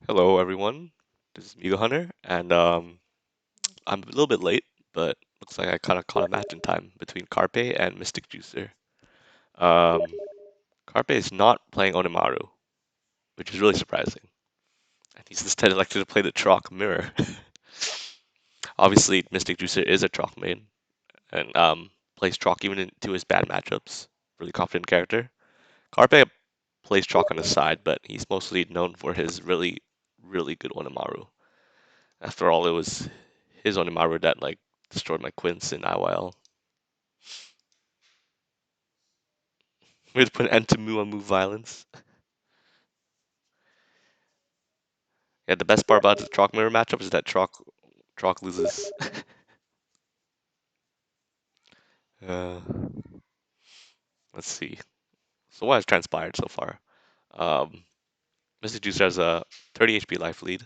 Hello, everyone. This is Migo Hunter, and I'm a little bit late, but looks like I kind of caught a match in time between Carpe and Mystic Juicer. Um, Carpe is not playing Onimaru, which is really surprising, and he's instead elected to play the Troc Mirror. Obviously, Mystic Juicer is a Troc main, and plays Troc even into his bad matchups. Really confident character. Carpe plays Troc on his side, but he's mostly known for his really, really good Onimaru. After all, it was his Onimaru that like destroyed my Quince in IYL. We had to put an end to move violence. Yeah, the best part about the Troc mirror matchup is that Troc loses. uh, let's see. So what has transpired so far? Um, Mr. Juicer has a 30 HP life lead,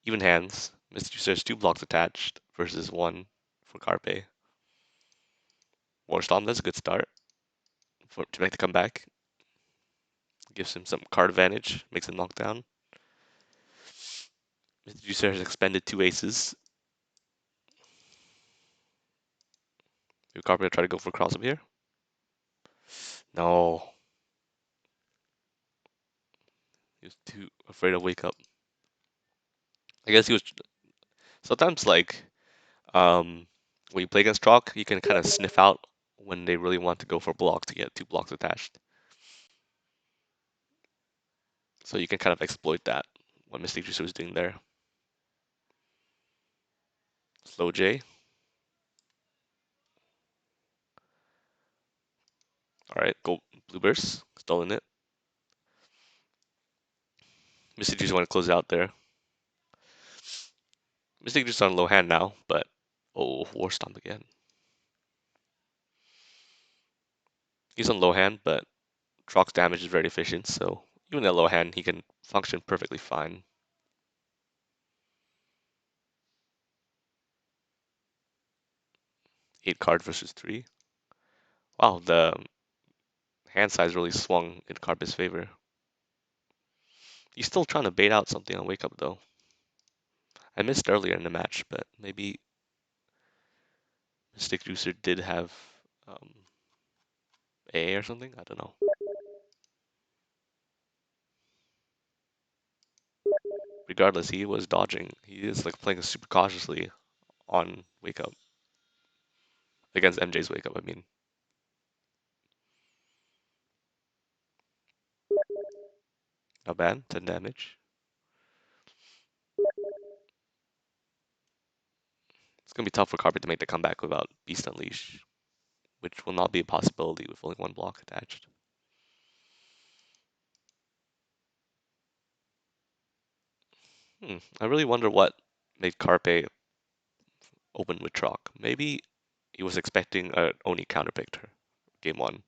even hands. Mr. Juicer has two blocks attached versus one for Carpe. War Storm, that's a good start to make the comeback. Gives him some card advantage, makes him knock down. Mr. Juicer has expended two aces. Maybe Carpe will try to go for a cross up here. No, he was too afraid to wake up. I guess he was sometimes like when you play against Troc, you can kind of sniff out when they really want to go for a block to get two blocks attached. So you can kind of exploit that. What Mystic Juicer was doing there. Slow J. All right, go Blue Burst. Stolen it. Mystic Juicer want to close it out there. Mystic Juicer on low hand now, but oh, War Stomp again. He's on low hand, but Troc's damage is very efficient, so even at low hand, he can function perfectly fine. 8 card versus 3. Wow, the hand size really swung in Carpet's favor. He's still trying to bait out something on Wake Up, though. I missed earlier in the match, but maybe Mystic Juicer did have um, A or something. I don't know. Regardless, he was dodging. He is like playing super cautiously on Wake Up against MJ's Wake Up. I mean, not bad. 10 damage. It's gonna be tough for Carpet to make the comeback without Beast Unleash, which will not be a possibility with only one block attached. I really wonder what made Carpe open with Troc. Maybe he was expecting a Oni counterpicked her game one.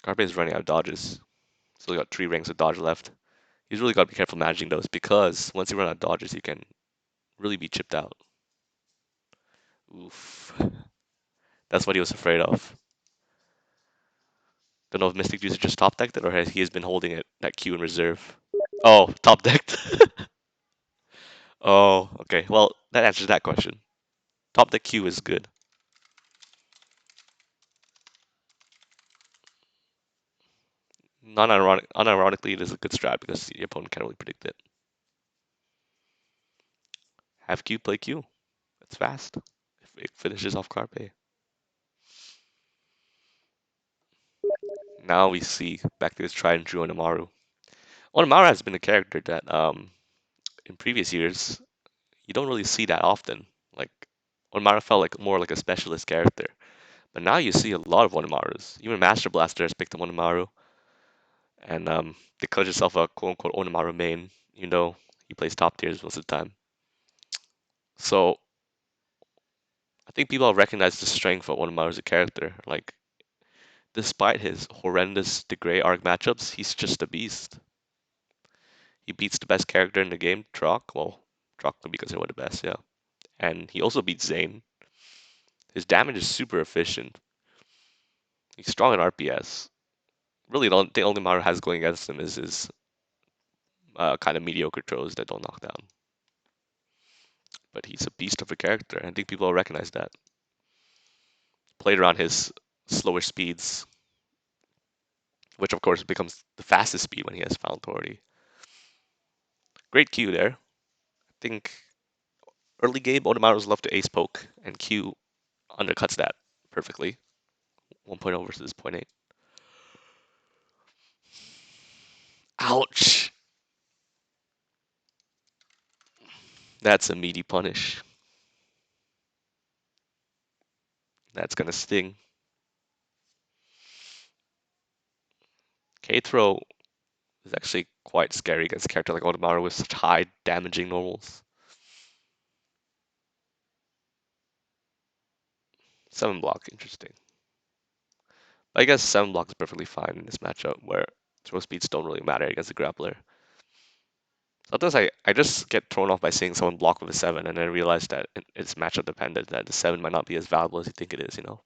Carpe is running out of dodges. Still got 3 ranks of dodge left. He's really got to be careful managing those because once you run out of dodges, you can really be chipped out. Oof. That's what he was afraid of. Don't know if Mystic Juicer just top decked it or he has been holding it that Q in reserve. Oh, top decked. Oh, okay. Well, that answers that question. Top deck Q is good. Unironically, it is a good strat because the opponent can't really predict it. Have Q, play Q. It's fast. If it finishes off Carpe. Now we see back to his tried and true Onamaru. Onamaru has been a character that in previous years you don't really see that often. Like Onimaru felt like more like a specialist character, but now you see a lot of Onimarus. Even Master Blaster has picked up Onimaru and declared himself a quote unquote Onimaru main, even though he plays top tiers most of the time. So I think people have recognized the strength of Onimaru as a character. Like despite his horrendous Degree arc matchups, he's just a beast. He beats the best character in the game, Troc. Well, Troc could be considered one of the best, yeah. And he also beats Zane. His damage is super efficient. He's strong in RPS. Really, the only Mario has going against him is his kind of mediocre throws that don't knock down. But he's a beast of a character. I think people recognize that. Played around his slower speeds, which of course becomes the fastest speed when he has Final Authority. Great Q there. I think early game, Orochimaru's love to ace poke, and Q undercuts that perfectly. 1.0 versus zero point 0.8. Ouch! That's a meaty punish. That's gonna sting. K-throw is actually quite scary against a character like Orochimaru with such high damaging normals. 7 block, interesting. I guess 7 block is perfectly fine in this matchup where throw speeds don't really matter against a grappler. Sometimes I just get thrown off by seeing someone block with a 7 and I realize that it's matchup dependent, that the 7 might not be as valuable as you think it is, you know?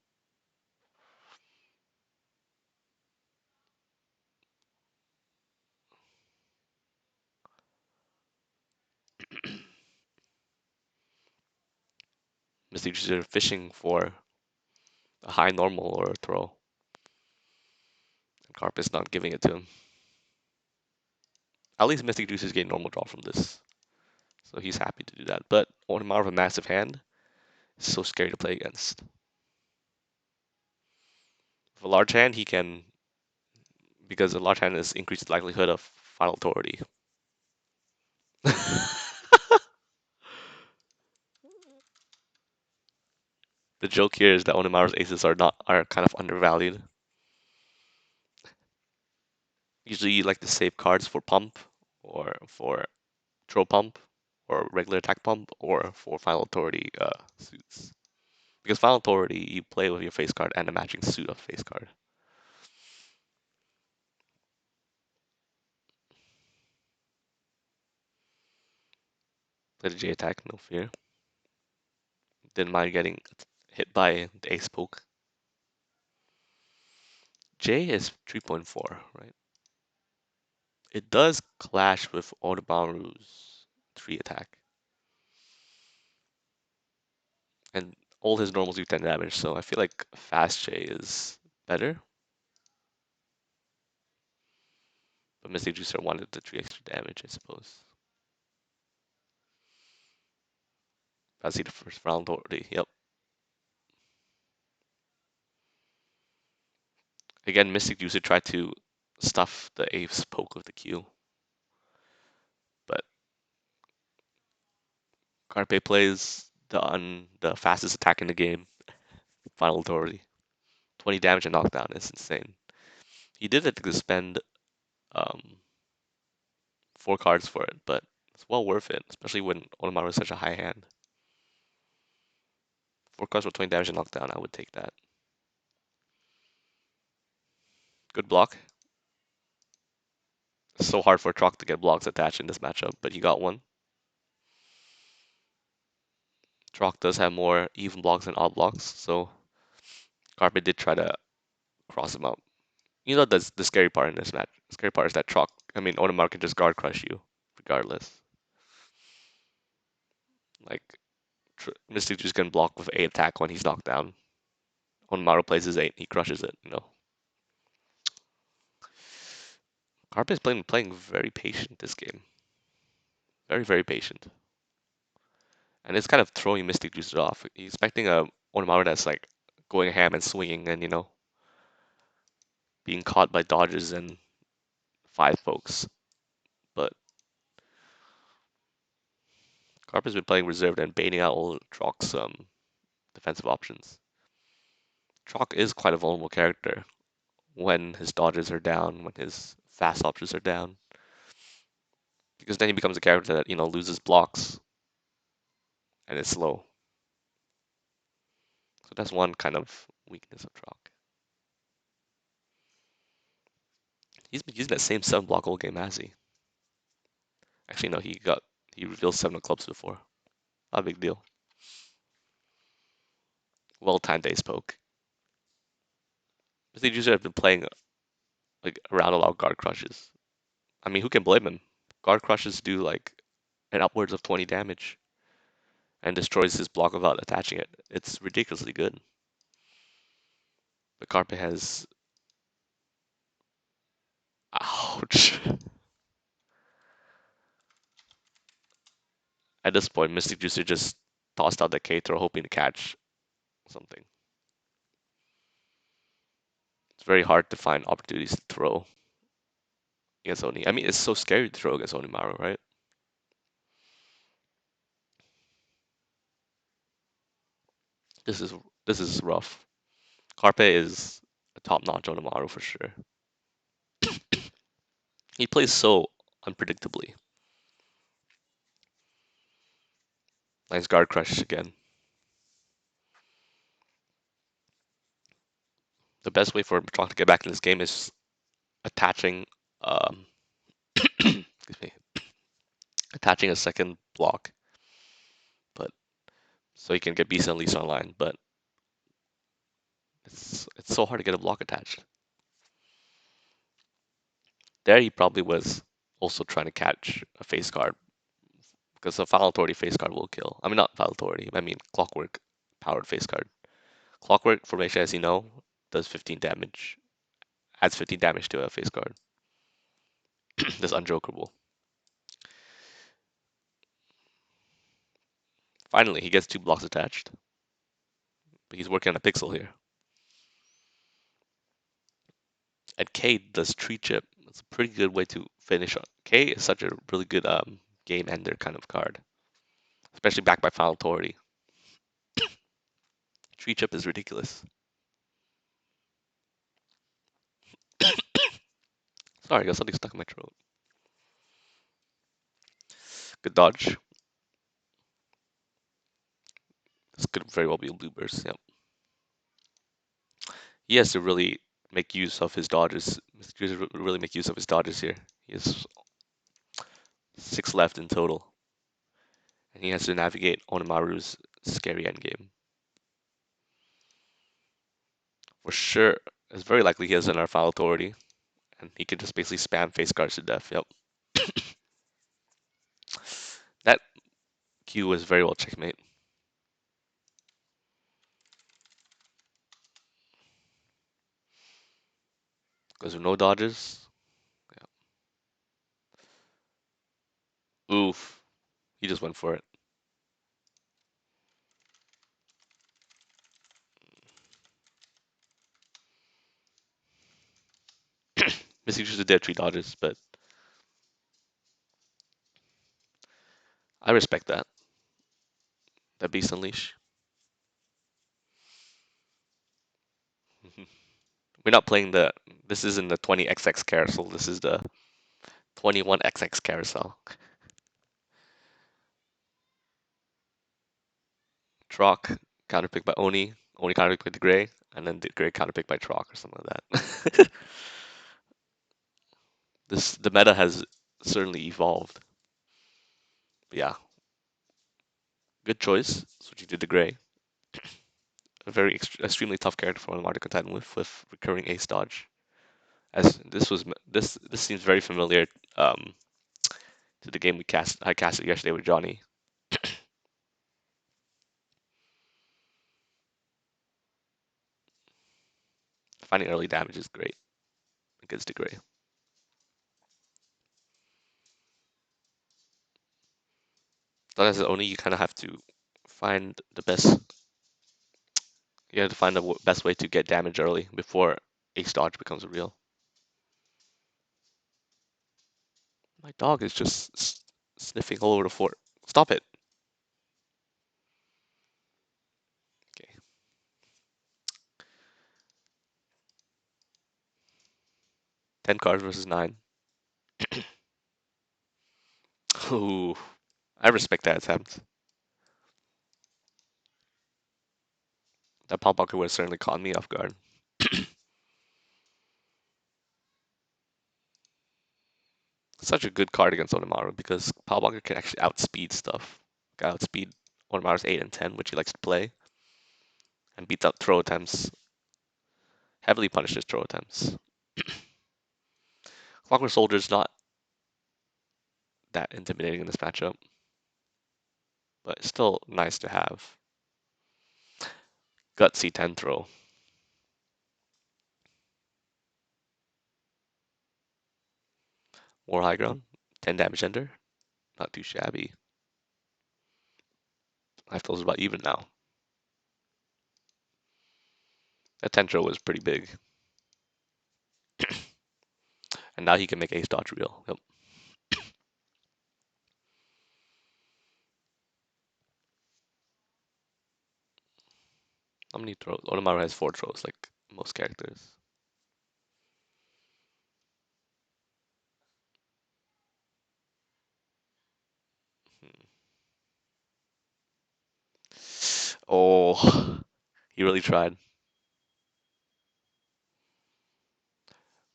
Mystic Juicer fishing for a high normal or a throw. And Carp is not giving it to him. At least Mystic Juicer's getting normal draw from this. So he's happy to do that. But Orochimaru with a massive hand is so scary to play against. With a large hand, he can, because a large hand is increased likelihood of final authority. The joke here is that Onimaru's aces are kind of undervalued. Usually you like to save cards for pump or for throw pump or regular attack pump or for final authority suits. Because final authority you play with your face card and a matching suit of face card. Play the J attack, no fear. Didn't mind getting hit by the ace poke. J is 3.4, right? It does clash with Orochimaru's 3 attack. And all his normals do 10 damage, so I feel like fast J is better. But Mystic Juicer wanted the 3 extra damage, I suppose. Fancy the first round already, yep. Again, Mystic Juicer tried to stuff the ace poke with the Q. But Carpe plays the fastest attack in the game, Final Authority. 20 damage and knockdown is insane. He did it to spend um, 4 cards for it, but it's well worth it, especially when Orochimaru is such a high hand. 4 cards for 20 damage and knockdown, I would take that. Good block. It's so hard for Troc to get blocks attached in this matchup, but he got one. Troc does have more even blocks than odd blocks, so Carpe did try to cross him up. You know the scary part in this match. The scary part is that Orochimaru can just guard crush you, regardless. Like, Mystic just can block with 8 attack when he's knocked down. Orochimaru plays his 8, he crushes it, you know. Carpe is playing very patient this game. Very, very patient. And it's kind of throwing Mystic Juicer off. He's expecting a Orochimaru that's like going ham and swinging and, you know, being caught by dodges and 5 pokes. But Carp has been playing reserved and baiting out all Troc's defensive options. Troc is quite a vulnerable character when his dodges are down, when his fast options are down. Because then he becomes a character that, you know, loses blocks and is slow. So that's one kind of weakness of Troc. He's been using that same 7 block whole game, has he? Actually, no, he revealed 7 of clubs before. Not a big deal. Well timed ace poke. Mystic Juicer have been playing like around a lot of guard crushes. I mean, who can blame him? Guard crushes do like an upwards of 20 damage and destroys his block without attaching it. It's ridiculously good. The Carpe has. Ouch. At this point, Mystic Juicer just tossed out the K throw hoping to catch something. It's very hard to find opportunities to throw against Oni. I mean, it's so scary to throw against Onimaru, right? This is this is rough. Carpe is a top-notch Onimaru for sure. He plays so unpredictably. Nice guard crush again. The best way for Strong to get back in this game is attaching, um, excuse me, attaching a second block, but so he can get Beast Unleashed online. But it's so hard to get a block attached. There he probably was also trying to catch a face card because a Final Authority face card will kill. I mean, not Final Authority. I mean Clockwork powered face card. Clockwork formation, as you know, does 15 damage, adds 15 damage to a face card. That's unjokerable. Finally, he gets two blocks attached, but he's working on a pixel here. And K does tree chip. It's a pretty good way to finish. K is such a really good game ender kind of card, especially backed by Final Authority. Tree chip is ridiculous. Sorry, I got something stuck in my throat. Good dodge. This could very well be a blue burst. Yep. He has to really make use of his dodges. Really make use of his dodges here. He has 6 left in total, and he has to navigate Onimaru's scary endgame. For sure, it's very likely he has another Final Authority, and he can just basically spam face cards to death. Yep. That Q was very well checkmate. Because with no dodges. Yeah. Oof. He just went for it. Missing just dead 3 dodges, but I respect that. That Beast Unleash. We're not playing the. This isn't the 20XX carousel. This is the 21XX carousel. Troc, counterpick by Oni. Oni counterpick by the Gray, and then the Gray counterpick by Troc or something like that. The meta has certainly evolved. But yeah, good choice switching to the Gray. A very extremely tough character for Lamar to contend with recurring ace dodge. As this seems very familiar to the game I casted yesterday with Johnny. Finding early damage is great against the Gray. But as only you kind of have to find the best. You have to find the best way to get damage early before ace dodge becomes real. My dog is just sniffing all over the fort. Stop it. Okay. 10 cards versus 9. Ooh, I respect that attempt. That pop bucket would have certainly caught me off guard. Such a good card against Onimaru because Power can actually outspeed stuff. Can outspeed Onimaru's 8 and 10, which he likes to play, and beats out throw attempts. Heavily punishes throw attempts. Clockwork Soldier's not that intimidating in this matchup, but it's still nice to have. Gutsy 10 throw. More high ground. 10 damage ender. Not too shabby. Life total's about even now. That 10 throw was pretty big. And now he can make ace dodge real. Yep. How many throws? Oromaru has 4 throws, like most characters. Oh, he really tried.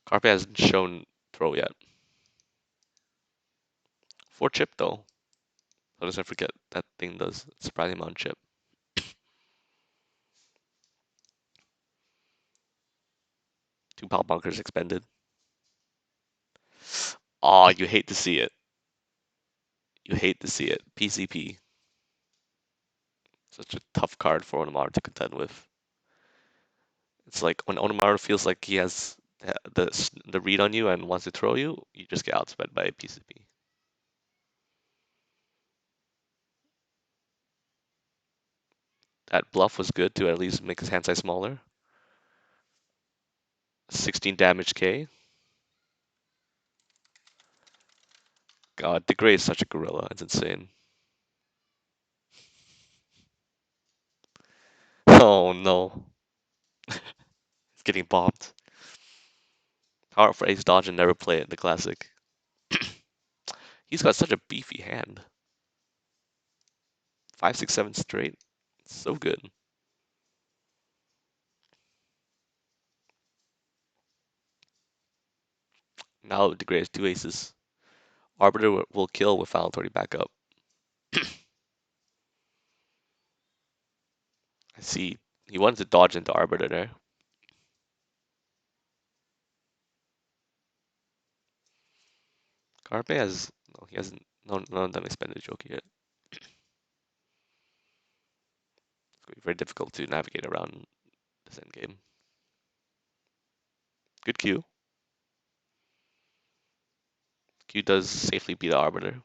Carpe hasn't shown throw yet. 4 chip though. So let's not forget that thing does a surprising amount of chip. 2 pop bunkers expended. Oh, you hate to see it. You hate to see it. PCP. Such a tough card for Oromaru to contend with. It's like when Oromaru feels like he has the read on you and wants to throw you, you just get outsped by a PCP. That bluff was good to at least make his hand size smaller. 16 damage K. God, the Gray is such a gorilla. It's insane. Oh no. It's getting bombed. Hard for ace dodge and never play it, the classic. He's got such a beefy hand. 5, 6, 7 straight. So good. Now the Gray has 2 aces. Arbiter will kill with Final Authority back up. I see. He wanted to dodge into Arbiter there. Carpe has no, he hasn't none of them expended Joker yet. It's going to be very difficult to navigate around this end game. Good Q. Q does safely beat the Arbiter.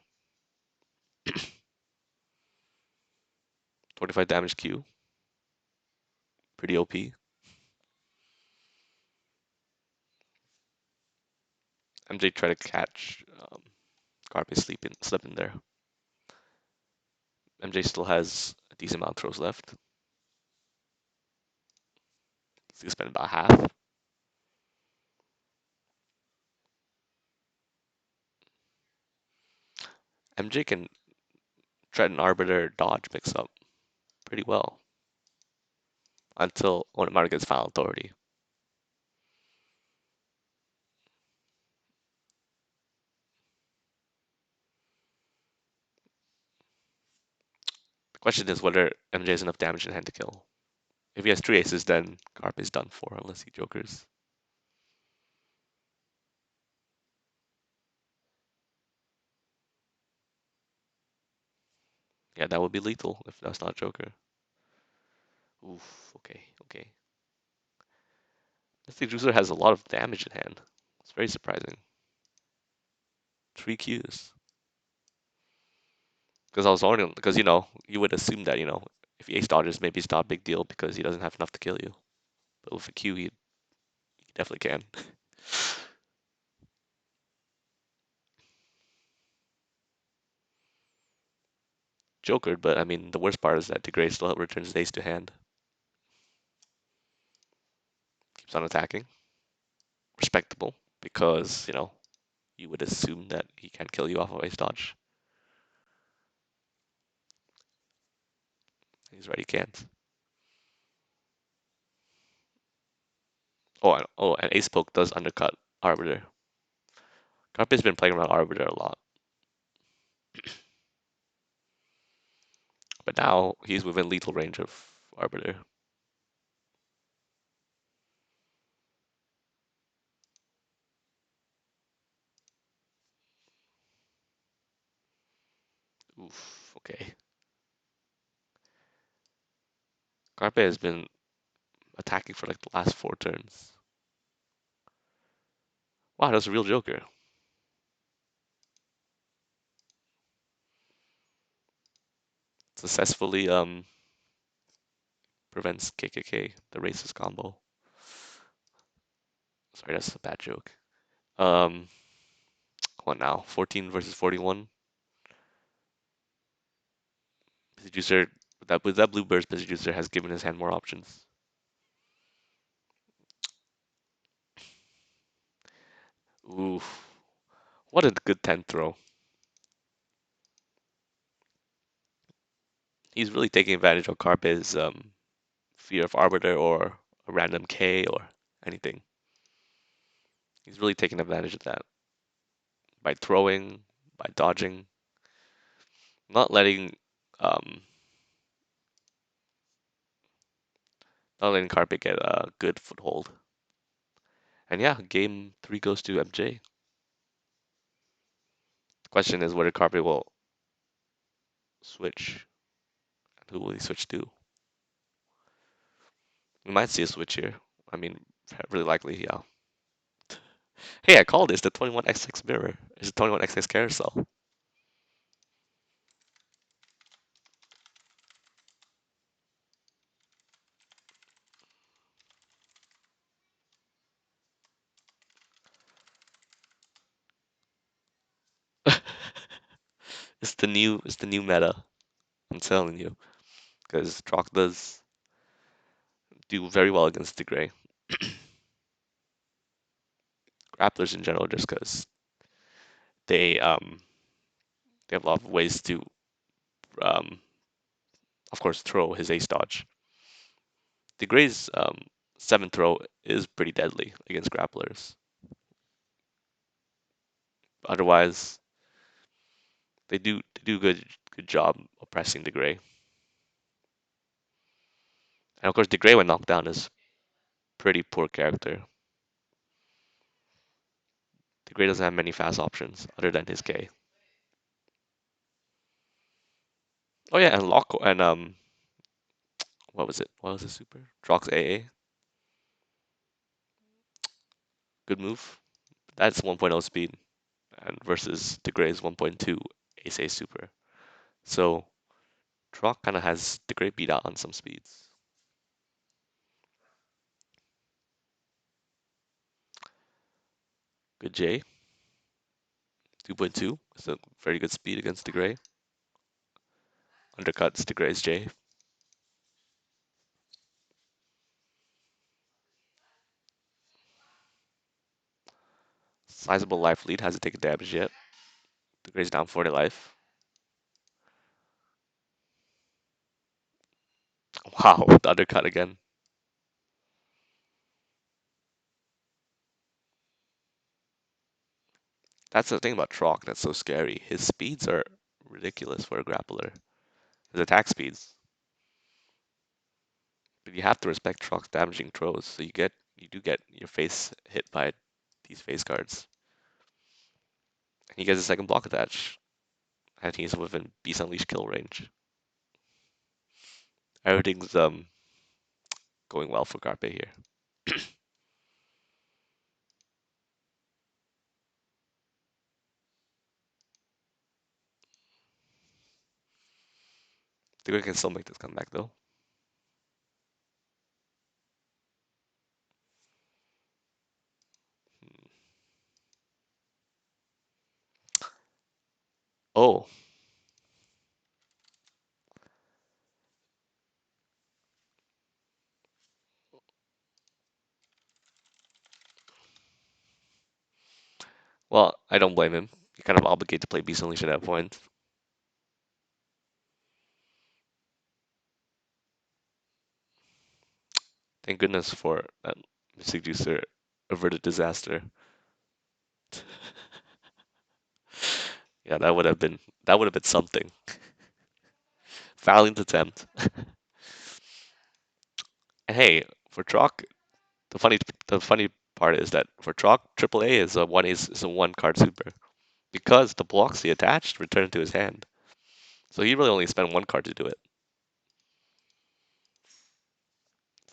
25 damage Q. Pretty OP. MJ try to catch Carpe slipping there. MJ still has a decent amount of throws left. He's gonna spend about half. MJ can try an Arbiter dodge mix up pretty well until Oromaru gets Final Authority. The question is whether MJ has enough damage in hand to kill. If he has 3 aces, then Carp is done for unless he jokers. Yeah, that would be lethal if that's not Joker. Oof, okay, okay. Mysticjuicer has a lot of damage in hand. It's very surprising. 3 Qs. Because I was wondering, because you would assume that, if he ace dodges, maybe it's not a big deal because he doesn't have enough to kill you. But with a Q, he definitely can. Jokered, but I mean, the worst part is that Degray still returns his ace to hand. Keeps on attacking. Respectable, because, you would assume that he can't kill you off of ace dodge. He's right, he can't. And ace poke does undercut Arbiter. Carpe's been playing around Arbiter a lot. But now he's within lethal range of Arbiter. Oof. Okay. Carpe has been attacking for like the last 4 turns. Wow, that's a real Joker. Successfully prevents KKK, the racist combo. Sorry, that's a bad joke. Um, what now? 14 versus 41. Busy Juicer, that Bluebird's Busy Juicer has given his hand more options. Ooh, what a good 10 throw. He's really taking advantage of Carpe's fear of Arbiter or a random K or anything. He's really taking advantage of that by throwing, by dodging, not letting um, not letting Carpe get a good foothold. And yeah, game 3 goes to MJ. The question is whether Carpe will switch. And who will he switch to? We might see a switch here. I mean, really likely, yeah. Hey, I called this the 21XX mirror. It's the 21XX carousel. It's the new meta. I'm telling you, because Troc does do very well against the Gray. Grapplers in general, just because they they have a lot of ways to um, of course throw his ace dodge. The Gray's 7th throw is pretty deadly against grapplers. Otherwise, they do good job oppressing the Gray. And of course, the Gray when knocked down is pretty poor character. The Gray doesn't have many fast options other than his K. Oh yeah, and lock and what was it? What was the super? Trox AA. Good move. That's 1.0 speed, and versus the Gray's 1.2 Ace Ace super. So Troc kind of has the Gray beat out on some speeds. Good J. 2.2. It's a very good speed against the Gray. Undercuts the Gray's J. Sizable life lead. Hasn't taken damage yet. The Gray's down 40 life. Wow, the undercut again. That's the thing about Troc that's so scary. His speeds are ridiculous for a grappler. His attack speeds. But you have to respect Troc's damaging throws, so you do get your face hit by these face guards. And he gets a second block attach, and he's within Beast Unleash kill range. Everything's going well for Carpe here. The guy can still make this comeback though. Oh, well, I don't blame him. You're kind of obligated to play Beast Unleash at that point. Thank goodness for that Mystic Juicer averted disaster. Yeah, that would have been something. Valiant attempt. And hey, for Troc, the funny part is that for Troc, AAA is a one card super because the blocks he attached return to his hand. So he really only spent one card to do it.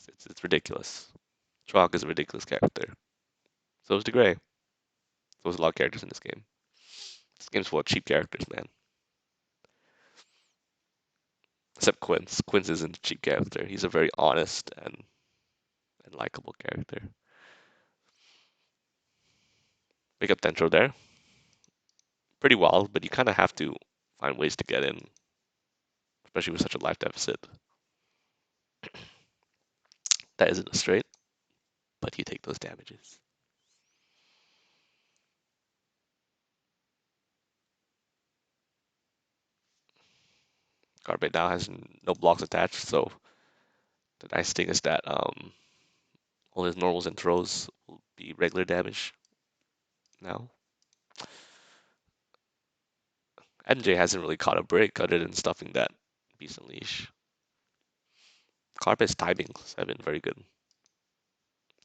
It's ridiculous. Chalk is a ridiculous character. So is DeGray. So is a lot of characters in this game. This game's full of cheap characters, man. Except Quince. Quince isn't a cheap character. He's a very honest and likable character. Pick up Dentro there. Pretty wild, but you kind of have to find ways to get in, especially with such a life deficit. That isn't a straight, but you take those damages. Carpe now has no blocks attached, so the nice thing is that all his normals and throws will be regular damage now. MJ hasn't really caught a break other than stuffing that Beast Unleash. Carpe's timings have been very good.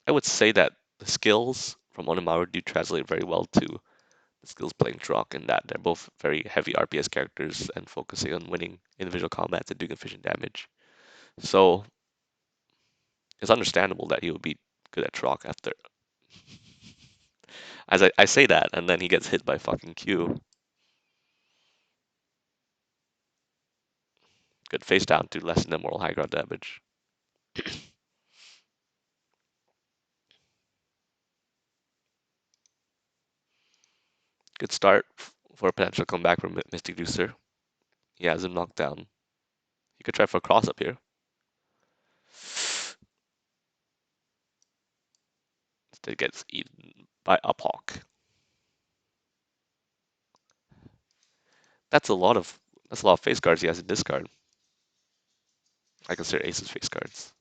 I would say that the skills from Onimaru do translate very well to the skills playing Drock in that they're both very heavy RPS characters and focusing on winning individual combats and doing efficient damage. So it's understandable that he would be good at Drock after. As I say that, and then he gets hit by fucking Q. Good face down to lessen the moral high ground damage. Good start for a potential comeback from Mystic Juicer. He has him knocked down. He could try for a cross up here. Instead gets eaten by a Hawk. That's a lot of face cards he has in discard. I consider aces face cards.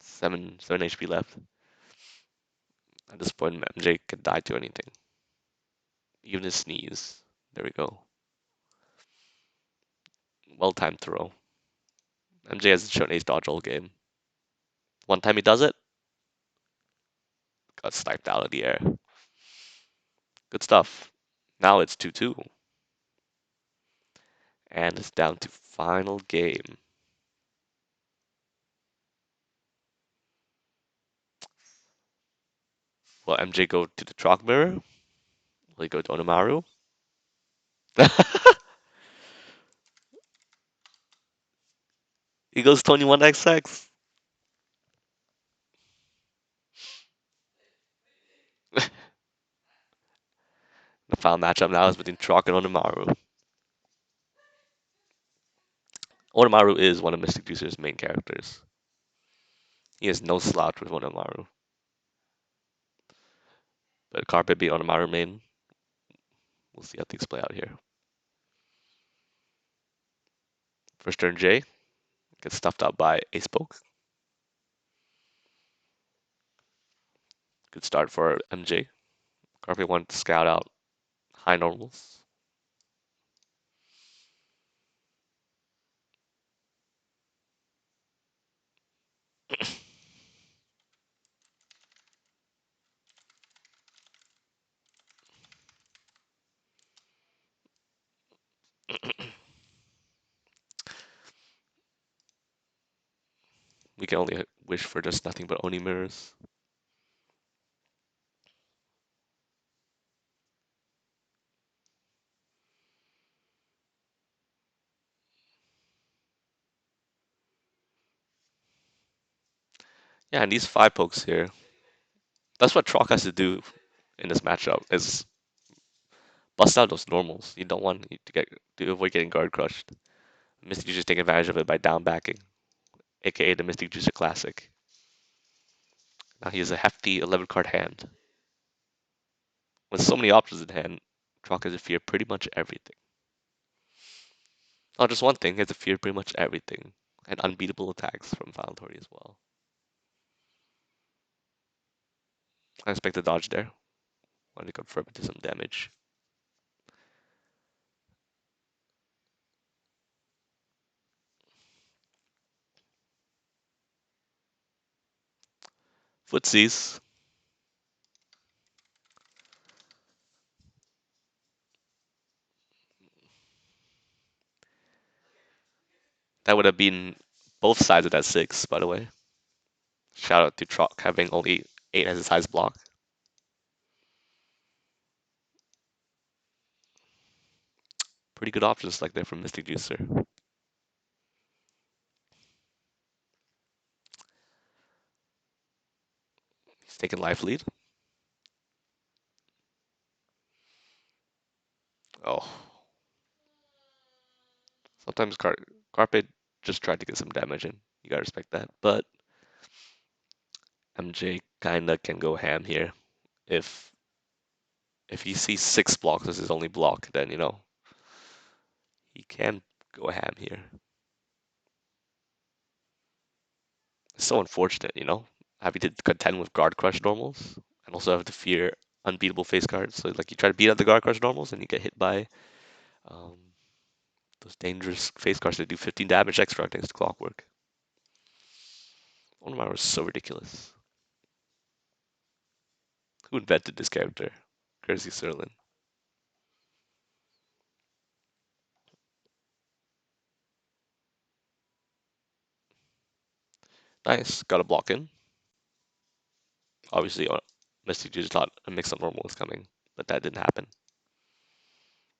7 HP left. At this point, MJ can die to anything. Even his sneeze. There we go. Well-timed throw. MJ hasn't shown ace dodge all game. One time he does it, got sniped out of the air. Good stuff. Now it's 2-2. And it's down to final game. Will MJ go to the chalk mirror? Will he go to Onimaru? He goes 21XX. The final matchup now is between Chalk and Onimaru. Onimaru is one of Mystic Juicer's main characters. He has no slouch with Onimaru. But Carpe beat Onimaru main. We'll see how things play out here. First turn J gets stuffed out by Ace Poke. Good start for MJ. Carpe wanted to scout out high normals. We can only wish for just nothing but Oni mirrors. Yeah, and these 5 pokes here, that's what Trock has to do in this matchup, is bust out those normals. You don't want to avoid getting guard crushed. Mystic Juicer's taking advantage of it by down backing, aka the Mystic Juicer Classic. Now he has a hefty 11 card hand. With so many options in hand, Trock has to fear pretty much everything. Not just one thing, he has to fear pretty much everything. And unbeatable attacks from Final Authority as well. I expect a dodge there. Want to confirm it to some damage. Footsies. That would have been both sides of that six, by the way. Shout out to Trock having only eight as his highest block. Pretty good options like that from Mystic Juicer. He's taking life lead. Oh, sometimes Carpe just tried to get some damage in. You gotta respect that. But MJ kinda can go ham here. If if he sees six blocks as his only block, then he can go ham here. It's so unfortunate. Having to contend with guard crush normals and also have to fear unbeatable face cards. So like you try to beat out the guard crush normals and you get hit by um, those dangerous face cards that do 15 damage extra against clockwork. One of mine was so ridiculous. Who invented this character? Crazy Serlin. Nice. Got a block in. Obviously, Mystic just thought a mix-up normal was coming, but that didn't happen.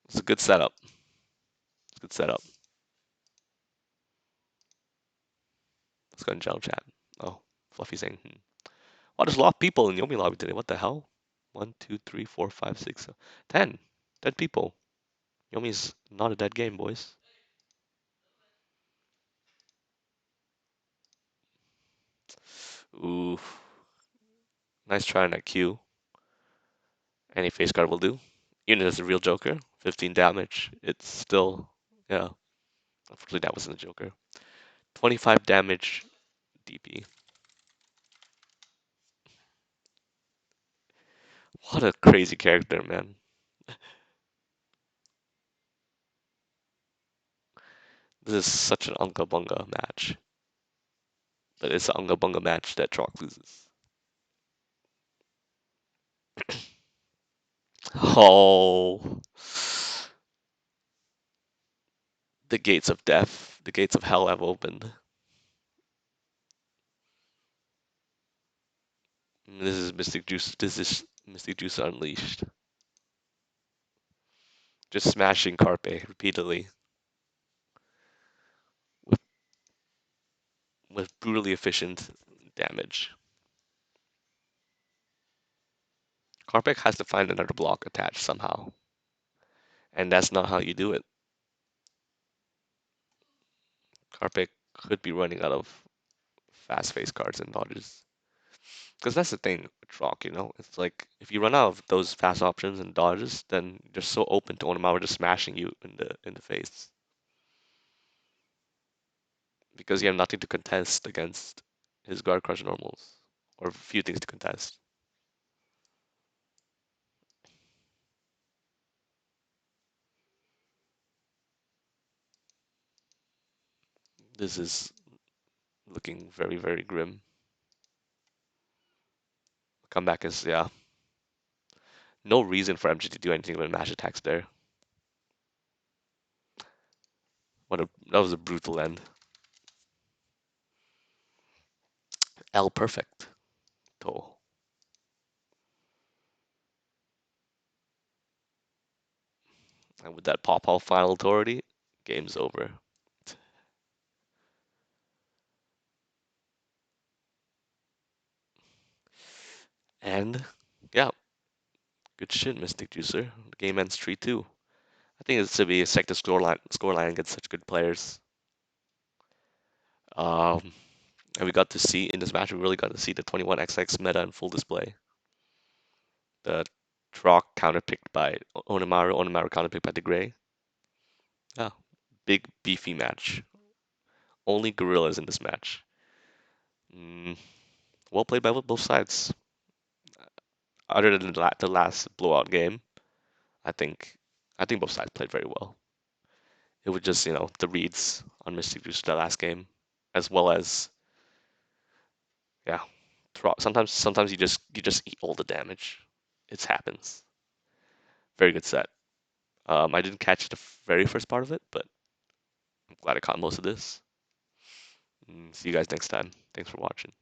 It's a good setup. It's a good setup. Let's go in channel chat. Oh, Fluffy saying, Oh, there's a lot of people in Yomi lobby today. What the hell? 1, 2, 3, 4, 5, 6, 10. 10 people. Yomi's not a dead game, boys. Ooh. Nice try on that Q. Any face card will do. Even as a real Joker, 15 damage. It's still, yeah. Unfortunately, that wasn't a Joker. 25 damage DP. What a crazy character, man. This is such an Unga Bunga match. But it's an Unga Bunga match that Trock loses. Oh. The gates of death, the gates of hell have opened. This is Mystic Juice. This is Mystic Juice Unleashed. Just smashing Carpe repeatedly with, with brutally efficient damage. Carpe has to find another block attached somehow. And that's not how you do it. Carpe could be running out of fast face cards and dodges. Because that's the thing with Rock. It's like if you run out of those fast options and dodges, then you're so open to Onamawa just smashing you in the face. Because you have nothing to contest against his guard crush normals. Or few things to contest. This is looking very, very grim. Comeback is, yeah. No reason for MG to do anything but mash attacks there. That was a brutal end. L perfect. To. And with that pop out final authority, game's over. And yeah, good shit, Mystic Juicer. The game ends 3-2. I think it's to be a sector scoreline against such good players. Um, and we got to see in this match, we really got to see the 21XX meta in full display. The Trock counterpicked by Onamaru counterpicked by the Gray. Yeah, big beefy match. Only gorillas in this match. Mm, well played by both sides. Other than the last blowout game, I think I think both sides played very well. It was just the reads on Mystic Juice the last game, as well as yeah, sometimes you just eat all the damage. It happens. Very good set. I didn't catch the very first part of it, but I'm glad I caught most of this. See you guys next time. Thanks for watching.